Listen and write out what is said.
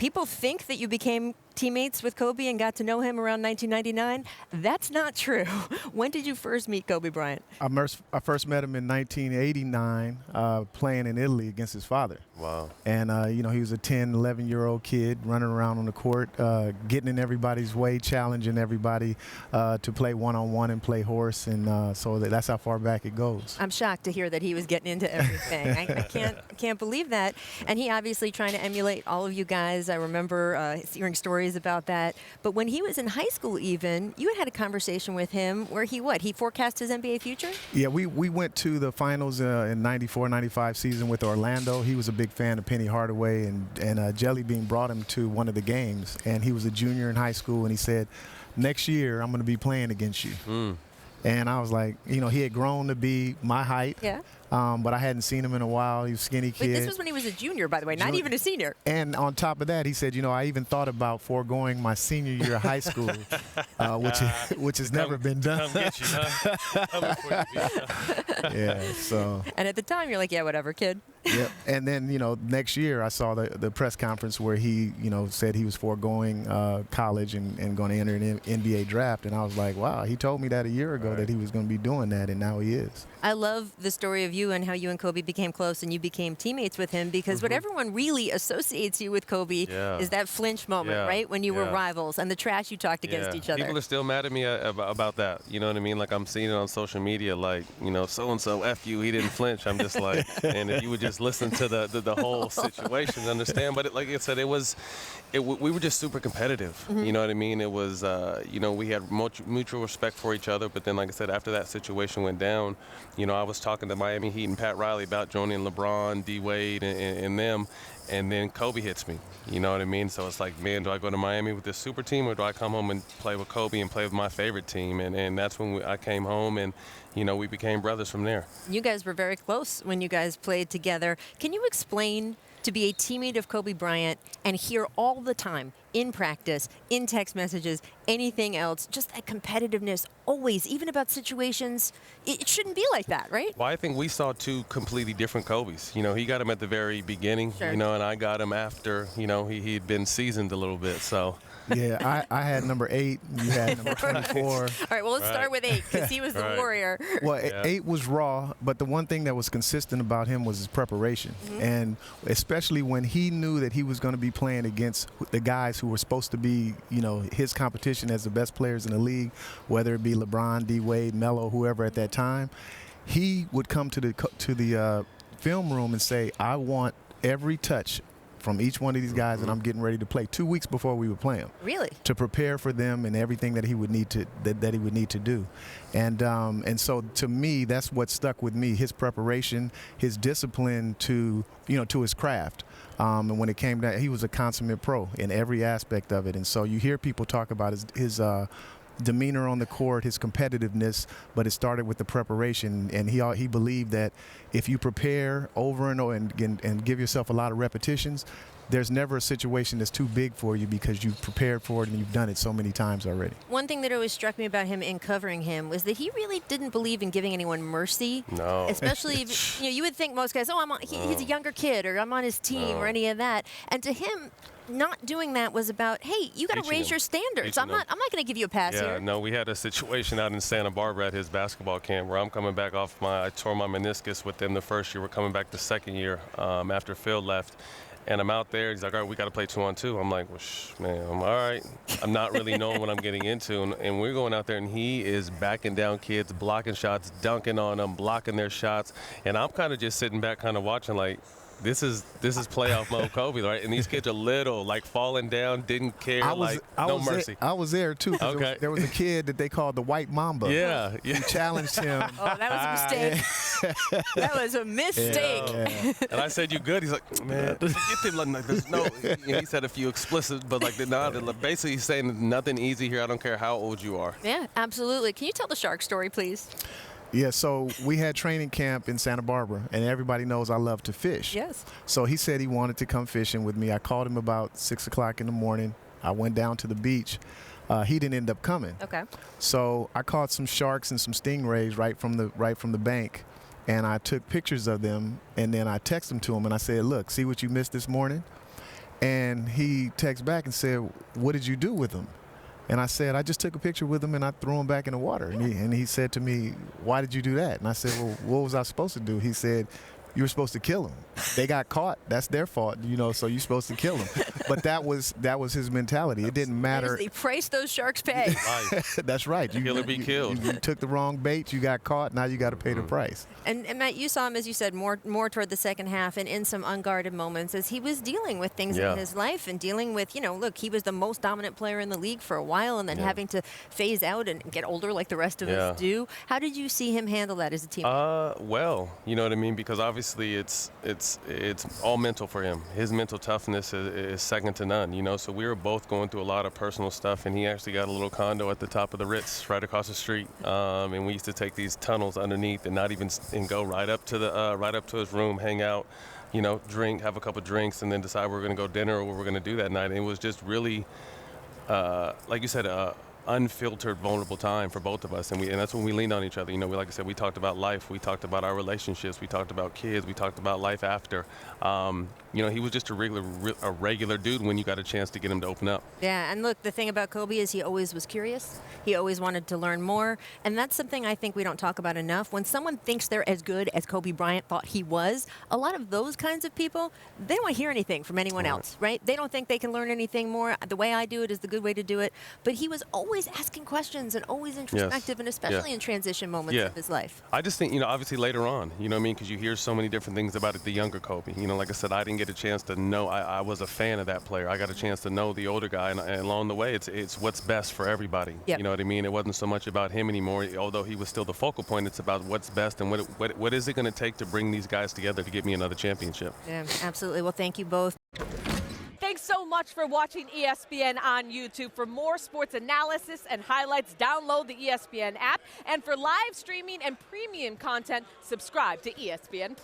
People think that you became teammates with Kobe and got to know him around 1999. That's not true. When did you first meet Kobe Bryant? I first met him in 1989 playing in Italy against his father. Wow. And, he was a 10, 11-year-old kid running around on the court, getting in everybody's way, challenging everybody to play one-on-one and play horse. And so that's how far back it goes. I'm shocked to hear that he was getting into everything. I can't believe that. And he obviously trying to emulate all of you guys. I remember hearing stories about that. But when he was in high school even, you had a conversation with him where he forecast his NBA future? Yeah, we went to the finals in 94-95 season with Orlando. He was a big fan of Penny Hardaway, and Jelly Bean brought him to one of the games. And he was a junior in high school, and he said, next year I'm going to be playing against you. And I was like, he had grown to be my height. Yeah. But I hadn't seen him in a while. He was a skinny kid. Wait, this was when he was a junior, by the way, not even a senior. And on top of that, he said, I even thought about foregoing my senior year of high school, which has never been done. Come get you, huh? Coming for you. Yeah, so. And at the time, you're like, yeah, whatever, kid. Yep. And then, next year I saw the press conference where he, said he was foregoing college and going to enter an NBA draft. And I was like, wow, he told me that a year ago that he was going to be doing that, and now he is. I love the story of you and how you and Kobe became close and you became teammates with him, because what everyone really associates you with Kobe is that flinch moment, right? When you were rivals and the trash you talked against each other. People are still mad at me about that. You know what I mean? Like, I'm seeing it on social media, like, so-and-so, F you, he didn't flinch. I'm just like, and if you would just listen to the whole situation, understand. But like I said, we were just super competitive. You know what I mean? It was, we had mutual respect for each other. But then, like I said, after that situation went down, I was talking to Miami Heat and Pat Riley about joining LeBron, D-Wade, and them. And then Kobe hits me. You know what I mean? So it's like, man, do I go to Miami with this super team, or do I come home and play with Kobe and play with my favorite team? And that's when I came home, and, we became brothers from there. You guys were very close when you guys played together. Can you explain to be a teammate of Kobe Bryant and hear all the time, in practice, in text messages, anything else, just that competitiveness always, even about situations, it shouldn't be like that, right? Well, I think we saw two completely different Kobes. He got him at the very beginning, and I got him after, he'd been seasoned a little bit, so. Yeah, I had number 8, you had number 24. All right, well, let's start with 8, because he was the warrior. Well, 8 was raw, but the one thing that was consistent about him was his preparation. And especially when he knew that he was going to be playing against the guys who were supposed to be, his competition as the best players in the league, whether it be LeBron, D-Wade, Melo, whoever at that time, he would come to the film room and say, I want every touch from each one of these guys, and I'm getting ready to play 2 weeks before we would play them. Really? To prepare for them and everything that he would need to do, and so to me, that's what stuck with me: his preparation, his discipline to his craft. And when it came down, he was a consummate pro in every aspect of it. And so you hear people talk about his demeanor on the court, his competitiveness, but it started with the preparation. And he believed that if you prepare over and over and give yourself a lot of repetitions, there's never a situation that's too big for you because you've prepared for it and you've done it so many times already. One thing that always struck me about him in covering him was that he really didn't believe in giving anyone mercy. No. Especially if, you would think most guys, he's a younger kid, or I'm on his team, or any of that. And to him, not doing that was about, hey, you got to raise your standards. I'm not going to give you a pass here. Yeah, no, we had a situation out in Santa Barbara at his basketball camp where I'm coming back I tore my meniscus with them the first year. We're coming back the second year after Phil left. And I'm out there. He's like, all right, we got to play 2-on-2. I'm like, well, man, I'm all right. I'm not really knowing what I'm getting into. And we're going out there, and he is backing down kids, blocking shots, dunking on them, blocking their shots. And I'm kind of just sitting back kind of watching like, this is playoff mode Kobe, right? And these kids are little, like falling down, didn't care, no mercy. I was there, too. Okay. There was a kid that they called the White Mamba. Yeah. He challenged him. Oh, that was a mistake. That was a mistake. Yeah. And I said, you good? He's like, man, get them. Like, there's no. He said a few explicit, but basically he's saying nothing easy here. I don't care how old you are. Yeah, absolutely. Can you tell the shark story, please? Yeah, so we had training camp in Santa Barbara, and everybody knows I love to fish. Yes. So he said he wanted to come fishing with me. I called him about 6 o'clock in the morning. I went down to the beach. He didn't end up coming. Okay. So I caught some sharks and some stingrays right from the bank, and I took pictures of them, and then I texted them to him, and I said, look, see what you missed this morning? And he texted back and said, "What did you do with him?" And I said, "I just took a picture with him and I threw him back in the water." And he said to me, "Why did you do that?" And I said, "Well, what was I supposed to do?" He said, "You were supposed to kill him. They got caught. That's their fault, so you're supposed to kill him." But that was his mentality. It didn't matter. That is the price those sharks pay. That's right. Kill or be killed. You took the wrong bait. You got caught. Now you got to pay the price. And Matt, you saw him, as you said, more toward the second half and in some unguarded moments as he was dealing with things in his life and dealing with, look, he was the most dominant player in the league for a while and then having to phase out and get older like the rest of us do. How did you see him handle that as a team? Well, you know what I mean? Because obviously it's all mental for him. His mental toughness is second to none, So we were both going through a lot of personal stuff, and he actually got a little condo at the top of the Ritz right across the street. And we used to take these tunnels underneath and go right up to his room, hang out, drink, have a couple drinks, and then decide we're going to go dinner or what we're going to do that night. And it was just really, like you said, unfiltered, vulnerable time for both of us, and that's when we leaned on each other. Like I said, we talked about life, we talked about our relationships, we talked about kids, we talked about life after. He was just a regular dude when you got a chance to get him to open up. Yeah, and look, the thing about Kobe is he always was curious. He always wanted to learn more, and that's something I think we don't talk about enough. When someone thinks they're as good as Kobe Bryant thought he was, a lot of those kinds of people, they don't want to hear anything from anyone else, right? They don't think they can learn anything more. The way I do it is the good way to do it. But he was always asking questions and always introspective, and especially in transition moments of his life. I just think, obviously later on, because you hear so many different things about it, the younger Kobe. Like I said, I didn't get a chance to know. I was a fan of that player. I got a chance to know the older guy, and along the way, it's what's best for everybody. Yep. You know what I mean? It wasn't so much about him anymore, although he was still the focal point. It's about what's best and what is it going to take to bring these guys together to get me another championship. Yeah, absolutely. Well, thank you both. Thanks so much for watching ESPN on YouTube. For more sports analysis and highlights, download the ESPN app. And for live streaming and premium content, subscribe to ESPN+.